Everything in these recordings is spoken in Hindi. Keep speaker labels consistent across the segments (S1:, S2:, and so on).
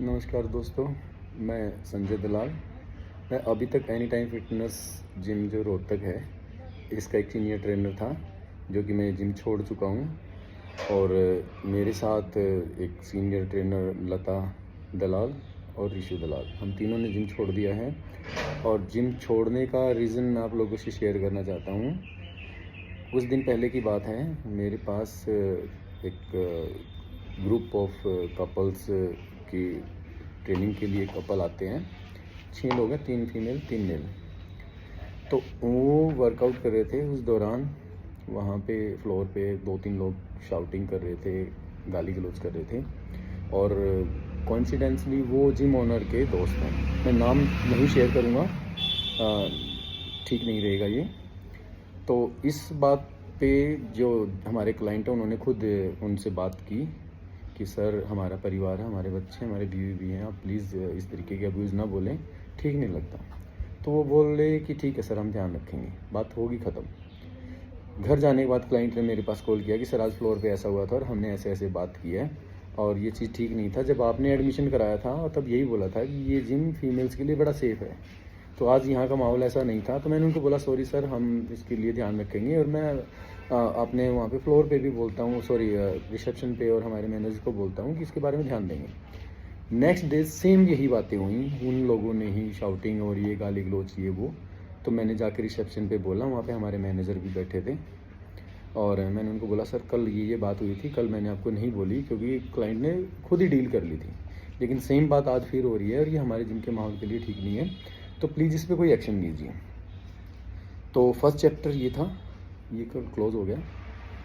S1: नमस्कार दोस्तों, मैं संजय दलाल। मैं अभी तक एनी टाइम फिटनेस जिम जो रोहतक है, इसका एक सीनियर ट्रेनर था, जो कि मैं जिम छोड़ चुका हूँ। और मेरे साथ एक सीनियर ट्रेनर लता दलाल और ऋषु दलाल, हम तीनों ने जिम छोड़ दिया है। और जिम छोड़ने का रीज़न मैं आप लोगों से शेयर करना चाहता हूँ। कुछ दिन पहले की बात है, मेरे पास एक ग्रुप ऑफ कपल्स की ट्रेनिंग के लिए कपल आते हैं। 6 लोग हैं, 3 फीमेल 3 मेल। तो वो वर्कआउट कर रहे थे। उस दौरान वहाँ पे फ्लोर पे 2-3 लोग शाउटिंग कर रहे थे, गाली गलौज कर रहे थे। और कोइंसिडेंटली वो जिम ओनर के दोस्त हैं। मैं नाम नहीं शेयर करूँगा, ठीक नहीं रहेगा ये। तो इस बात पे जो हमारे क्लाइंट हैं, उन्होंने खुद उनसे बात की कि सर, हमारा परिवार है, हमारे बच्चे, हमारे बीवी भी हैं, आप प्लीज़ इस तरीके के अब्यूज़ ना बोलें, ठीक नहीं लगता। तो वो बोले कि ठीक है सर, हम ध्यान रखेंगे। बात होगी ख़त्म। घर जाने के बाद क्लाइंट ने मेरे पास कॉल किया कि सर, आज फ्लोर पे ऐसा हुआ था और हमने ऐसे ऐसे बात की है और ये चीज़ ठीक नहीं था। जब आपने एडमिशन कराया था तब यही बोला था कि ये जिम फीमेल्स के लिए बड़ा सेफ़ है, तो आज यहाँ का माहौल ऐसा नहीं था। तो मैंने उनको बोला सॉरी सर, हम इसके लिए ध्यान रखेंगे। और मैं अपने वहाँ पे फ्लोर पे भी बोलता हूँ, सॉरी रिसेप्शन पे, और हमारे मैनेजर को बोलता हूँ कि इसके बारे में ध्यान देंगे। नेक्स्ट डे सेम यही बातें हुई, उन लोगों ने ही शाउटिंग और ये गाली गलौज ये वो। तो मैंने जाकर रिसेप्शन पे बोला, वहाँ पे हमारे मैनेजर भी बैठे थे, और मैंने उनको बोला सर, कल ये बात हुई थी, कल मैंने आपको नहीं बोली क्योंकि क्लाइंट ने खुद ही डील कर ली थी, लेकिन सेम बात आज फिर हो रही है और ये हमारे जिम के माहौल के लिए ठीक नहीं है, तो प्लीज़ इस पर कोई एक्शन लीजिए। तो फर्स्ट चैप्टर ये था, ये क्लोज़ हो गया।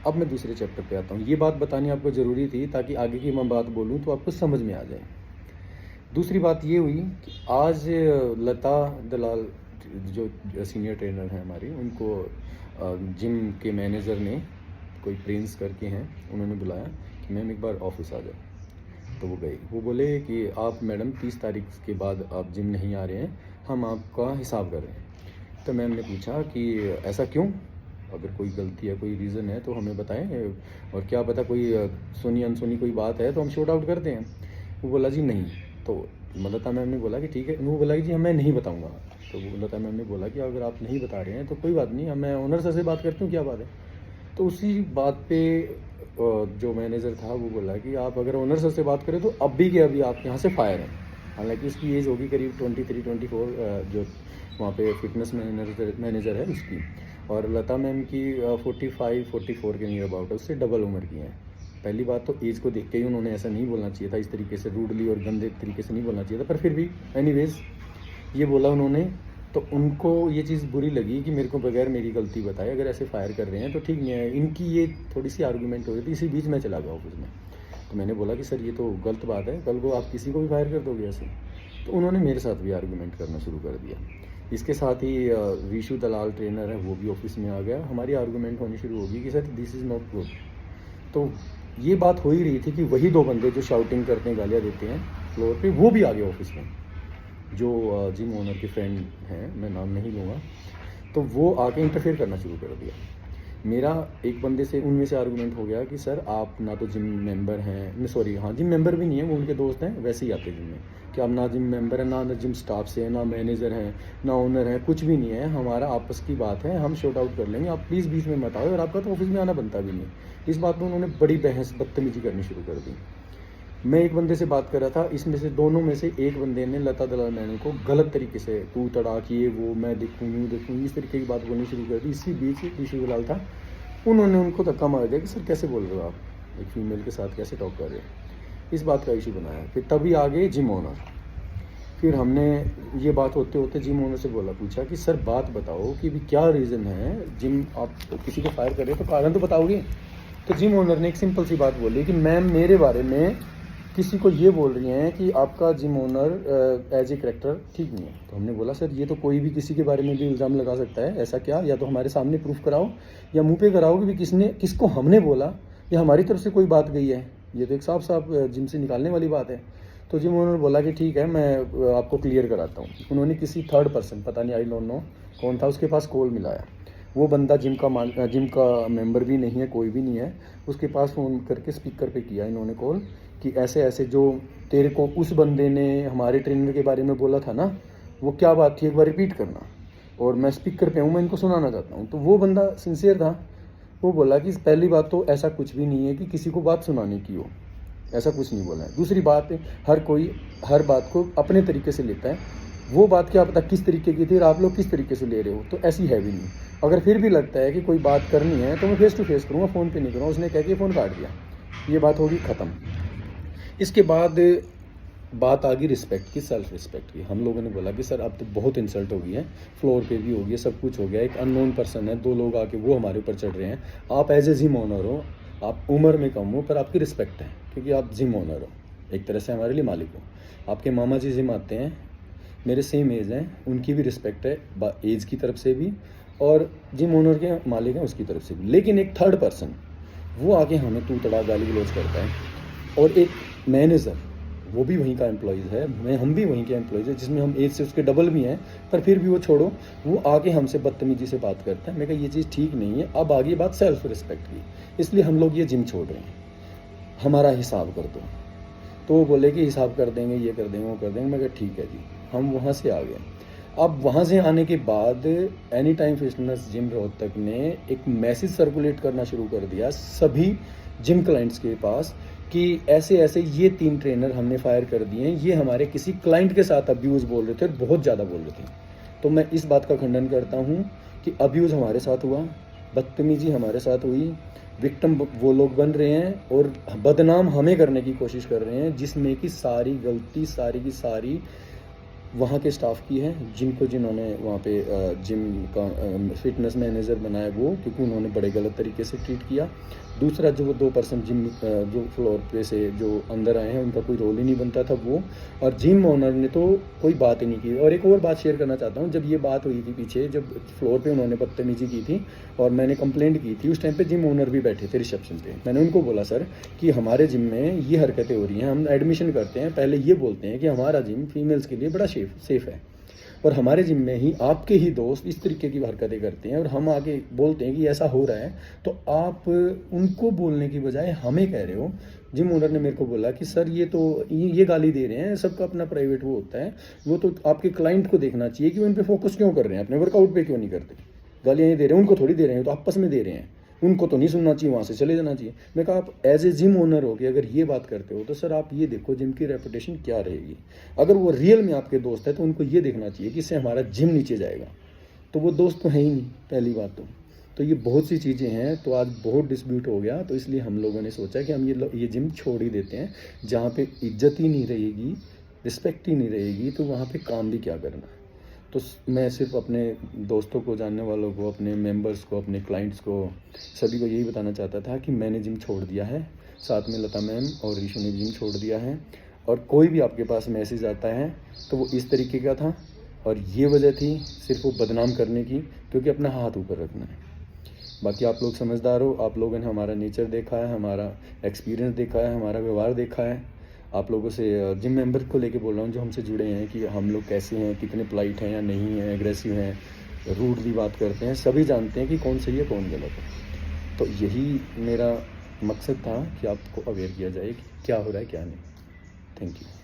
S1: अब मैं दूसरे चैप्टर पे आता हूँ। ये बात बतानी आपको ज़रूरी थी ताकि आगे की मैं बात बोलूँ तो आपको समझ में आ जाए। दूसरी बात ये हुई कि आज लता दलाल जो सीनियर ट्रेनर हैं हमारी, उनको जिम के मैनेजर ने, कोई प्रिंस करके हैं, उन्होंने बुलाया कि मैम एक बार ऑफिस आ जाओ। तो वो गई। वो बोले कि आप मैडम 30 तारीख के बाद आप जिम नहीं आ रहे हैं, हम आपका हिसाब कर रहे हैं। तो मैम ने पूछा कि ऐसा क्यों, अगर कोई गलती है, कोई रीज़न है तो हमें बताएं, और क्या पता कोई सुनी अनसुनी कोई बात है तो हम शॉर्ट आउट करते हैं। वो बोला जी नहीं। तो लता मैम ने बोला कि ठीक है। वो बोला कि जी मैं नहीं बताऊंगा। तो वो लता मैम ने बोला कि अगर आप नहीं बता रहे हैं तो कोई बात नहीं, मैं ओनर सर से बात करती हूँ, क्या बात है। तो उसी बात पे जो मैनेजर था वो बोला कि आप अगर ओनर सर से बात करें तो अभी के अभी आप यहाँ से फायर हैं। हालांकि उसकी एज होगी करीब 23-24, जो वहाँ पे फिटनेस मैनेजर है उसकी, और लता मैम की 45-44 के नियर अबाउट है, उससे डबल उम्र की हैं। पहली बात तो एज को देख के ही उन्होंने ऐसा नहीं बोलना चाहिए था, इस तरीके से रूडली और गंदे तरीके से नहीं बोलना चाहिए था, पर फिर भी एनीवेज ये बोला उन्होंने। तो उनको ये चीज़ बुरी लगी कि मेरे को बगैर मेरी गलती बताए अगर ऐसे फायर कर रहे हैं तो ठीक नहीं है। इनकी ये थोड़ी सी आर्गूमेंट हो रही थी, इसी बीच में चला गया ऑफिस में। तो मैंने बोला कि सर ये तो गलत बात है, कल को आप किसी को भी फायर कर दोगे ऐसे। तो उन्होंने मेरे साथ भी आर्गूमेंट करना शुरू कर दिया। इसके साथ ही ऋषु दलाल ट्रेनर है, वो भी ऑफिस में आ गया। हमारी आर्गूमेंट होनी शुरू होगी कि sir this is not good. तो ये बात हो ही रही थी कि वही 2 बंदे जो शाउटिंग करते हैं, गालियाँ देते हैं फ्लोर पे, वो भी आ गए ऑफिस में, जो जिम ओनर के फ्रेंड हैं, मैं नाम नहीं लूँगा। तो वो आके इंटरफेयर करना शुरू कर दिया। मेरा एक बंदे से, उनमें से आर्गूमेंट हो गया कि सर आप ना तो जिम मेंबर हैं, सॉरी हाँ जिम मेंबर भी नहीं है, वो उनके दोस्त हैं, वैसे ही आते जिम में, कि आप ना जिम मेंबर हैं, ना जिम स्टाफ से हैं, ना मैनेजर हैं, ना ओनर हैं, कुछ भी नहीं है, हमारा आपस की बात है, हम शॉर्ट आउट कर लेंगे, आप प्लीज़ बीच में मत आओ, और आपका तो ऑफिस में आना बनता भी नहीं। इस बात में उन्होंने बड़ी बहस बदतमीजी करनी शुरू कर दी। मैं एक बंदे से बात कर रहा था, इसमें से दोनों में से एक बंदे ने लता दलाल मैडम को गलत तरीके से तू तड़ा किए, वो मैं देखूँ यूँ देखूँ, इस तरीके की बात बोलनी शुरू कर दी। इसी बीच ऋषि दलाल था, उन्होंने उनको धक्का मार दिया कि सर कैसे बोल रहे हो आप, एक फीमेल के साथ कैसे टॉक कर रहे हो। इस बात का इशू बनाया। फिर तभी आ गए जिम ओनर। फिर हमने ये बात होते होते जिम ओनर से पूछा कि सर बात बताओ कि भी क्या रीज़न है, जिम आप किसी को फायर कर रहे हो तो कारण तो बताओगे। तो जिम ओनर ने एक सिंपल सी बात बोली कि मैम मेरे बारे में किसी को ये बोल रही हैं कि आपका gym owner as a character ठीक नहीं है। तो हमने बोला सर ये तो कोई भी किसी के बारे में भी इल्ज़ाम लगा सकता है, ऐसा क्या, या तो हमारे सामने प्रूफ कराओ या मुंह पे कराओ कि भी किसको हमने बोला या हमारी तरफ से कोई बात गई है। ये तो एक साफ साफ जिम से निकालने वाली बात है। तो जिम ओनर बोला कि ठीक है, मैं आपको क्लियर कराता हूँ। उन्होंने किसी थर्ड पर्सन, पता नहीं आई डोंट नो कौन था, उसके पास कॉल मिलाया। वो बंदा जिम का मेंबर भी नहीं है, कोई भी नहीं है। उसके पास फ़ोन करके स्पीकर पे किया इन्होंने कॉल कि ऐसे ऐसे जो तेरे को उस बंदे ने हमारे ट्रेनर के बारे में बोला था ना, वो क्या बात थी, एक बार रिपीट करना, और मैं स्पीकर पे हूँ, मैं इनको सुनाना चाहता हूँ। तो वो बंदा सिंसियर था, वो बोला कि पहली बात तो ऐसा कुछ भी नहीं है कि किसी को बात सुनाने की हो, ऐसा कुछ नहीं बोला है। दूसरी बात, हर कोई हर बात को अपने तरीके से लेता है, वो बात क्या पता किस तरीके की थी और आप लोग किस तरीके से ले रहे हो, तो ऐसी है भी नहीं। अगर फिर भी लगता है कि कोई बात करनी है तो मैं फेस टू फेस करूँगा, फ़ोन पे नहीं करूँगा। उसने कह के फ़ोन काट दिया, ये बात होगी ख़त्म। इसके बाद बात आ गई रिस्पेक्ट की, सेल्फ रिस्पेक्ट की। हम लोगों ने बोला कि सर अब तो बहुत इंसल्ट हो गई है, फ्लोर पे भी हो गई है, सब कुछ हो गया, एक अननोन पर्सन है, 2 लोग आके वो हमारे ऊपर चढ़ रहे हैं, आप एज ए जिम ओनर हो, आप उम्र में कम हो पर आपकी रिस्पेक्ट है क्योंकि आप जिम ओनर हो, एक तरह से हमारे लिए मालिक हो। आपके मामा जी जिम आते हैं, मेरे सेम एज हैं, उनकी भी रिस्पेक्ट है एज की तरफ से भी, और जिम ओनर के मालिक हैं उसकी तरफ से भी। लेकिन एक थर्ड पर्सन वो आके हमें तू तड़ा गाली गलौज करता है, और एक मैनेजर वो भी वहीं का एम्प्लॉइज़ है, हम भी वहीं के एम्प्लॉइज़ हैं, जिसमें हम एज से उसके डबल भी हैं, पर फिर भी वो छोड़ो, वो आके हमसे बदतमीजी से बात करता है। मैं कहा ये चीज़ ठीक नहीं है। अब आगे बात सेल्फ रिस्पेक्ट की, इसलिए हम लोग ये जिम छोड़ रहे हैं, हमारा हिसाब कर दो। तो वो बोले कि हिसाब कर देंगे, ये कर देंगे, वो कर देंगे। मैं कहा ठीक है जी। हम वहाँ से आ गए। अब वहाँ से आने के बाद any time fitness gym Rohtak ने एक मैसेज सर्कुलेट करना शुरू कर दिया सभी जिम क्लाइंट्स के पास कि ऐसे ऐसे ये 3 ट्रेनर हमने फायर कर दिए हैं, ये हमारे किसी क्लाइंट के साथ अब्यूज़ बोल रहे थे और बहुत ज़्यादा बोल रहे थे। तो मैं इस बात का खंडन करता हूँ कि अब्यूज़ हमारे साथ हुआ, बदतमीज़ी हमारे साथ हुई, विक्टिम वो लोग बन रहे हैं और बदनाम हमें करने की कोशिश कर रहे हैं, जिसमें कि सारी गलती सारी की सारी वहाँ के स्टाफ की है, जिन्होंने वहाँ पे जिम का फिटनेस मैनेजर बनाया वो, क्योंकि उन्होंने बड़े गलत तरीके से ट्रीट किया। दूसरा जो वो 2 पर्सन जिम जो फ्लोर पे से जो अंदर आए हैं, उनका कोई रोल ही नहीं बनता था वो, और जिम ओनर ने तो कोई बात ही नहीं की। और एक और बात शेयर करना चाहता हूँ, जब ये बात हुई थी पीछे, जब फ्लोर पे उन्होंने बदतमीजी की थी और मैंने कंप्लेंट की थी, उस टाइम पे जिम ओनर भी बैठे थे रिसेप्शन पे। मैंने उनको बोला सर कि हमारे जिम में ये हरकतें हो रही हैं, हम एडमिशन करते हैं, पहले ये बोलते हैं कि हमारा जिम फीमेल्स के लिए बड़ा सेफ है, और हमारे जिम में ही आपके ही दोस्त इस तरीके की हरकतें करते हैं, और हम आगे बोलते हैं कि ऐसा हो रहा है, तो आप उनको बोलने की बजाय हमें कह रहे हो। जिम ओनर ने मेरे को बोला कि सर ये तो ये गाली दे रहे हैं, सबका अपना प्राइवेट वो होता है, वो तो आपके क्लाइंट को देखना चाहिए कि वो इन पे फोकस क्यों कर रहे हैं, अपने वर्कआउट पे क्यों नहीं करते। गालियाँ ये दे रहे हैं, उनको थोड़ी दे रहे हैं, तो आपस में दे रहे हैं, उनको तो नहीं सुनना चाहिए, वहाँ से चले जाना चाहिए। मैं कहा आप एज ए जिम ओनर हो कि अगर ये बात करते हो तो सर आप ये देखो जिम की रेपुटेशन क्या रहेगी। अगर वो रियल में आपके दोस्त है तो उनको ये देखना चाहिए कि इससे हमारा जिम नीचे जाएगा, तो वो दोस्त तो है ही नहीं, पहली बात तो ये बहुत सी चीज़ें हैं। तो आज बहुत डिस्प्यूट हो गया, तो इसलिए हम लोगों ने सोचा कि हम ये जिम छोड़ ही देते हैं। जहाँ पे इज्जत ही नहीं रहेगी, रिस्पेक्ट ही नहीं रहेगी, तो वहाँ पे काम भी क्या करना। तो मैं सिर्फ अपने दोस्तों को, जानने वालों को, अपने मेंबर्स को, अपने क्लाइंट्स को, सभी को यही बताना चाहता था कि मैंने जिम छोड़ दिया है, साथ में लता मैम और ऋषु ने जिम छोड़ दिया है। और कोई भी आपके पास मैसेज आता है तो वो इस तरीके का था, और ये वजह थी सिर्फ वो बदनाम करने की, क्योंकि अपना हाथ ऊपर रखना है। बाकी आप लोग समझदार हो, आप लोगों ने हमारा नेचर देखा है, हमारा एक्सपीरियंस देखा है, हमारा व्यवहार देखा है। आप लोगों से जिम मेंबर को लेके बोल रहा हूँ जो हमसे जुड़े हैं, कि हम लोग कैसे हैं, कितने पोलाइट हैं या नहीं हैं, एग्रेसिव हैं, रूडली बात करते हैं, सभी जानते हैं कि कौन सही है कौन गलत है। तो यही मेरा मकसद था कि आपको अवेयर किया जाए कि क्या हो रहा है क्या नहीं। Thank you.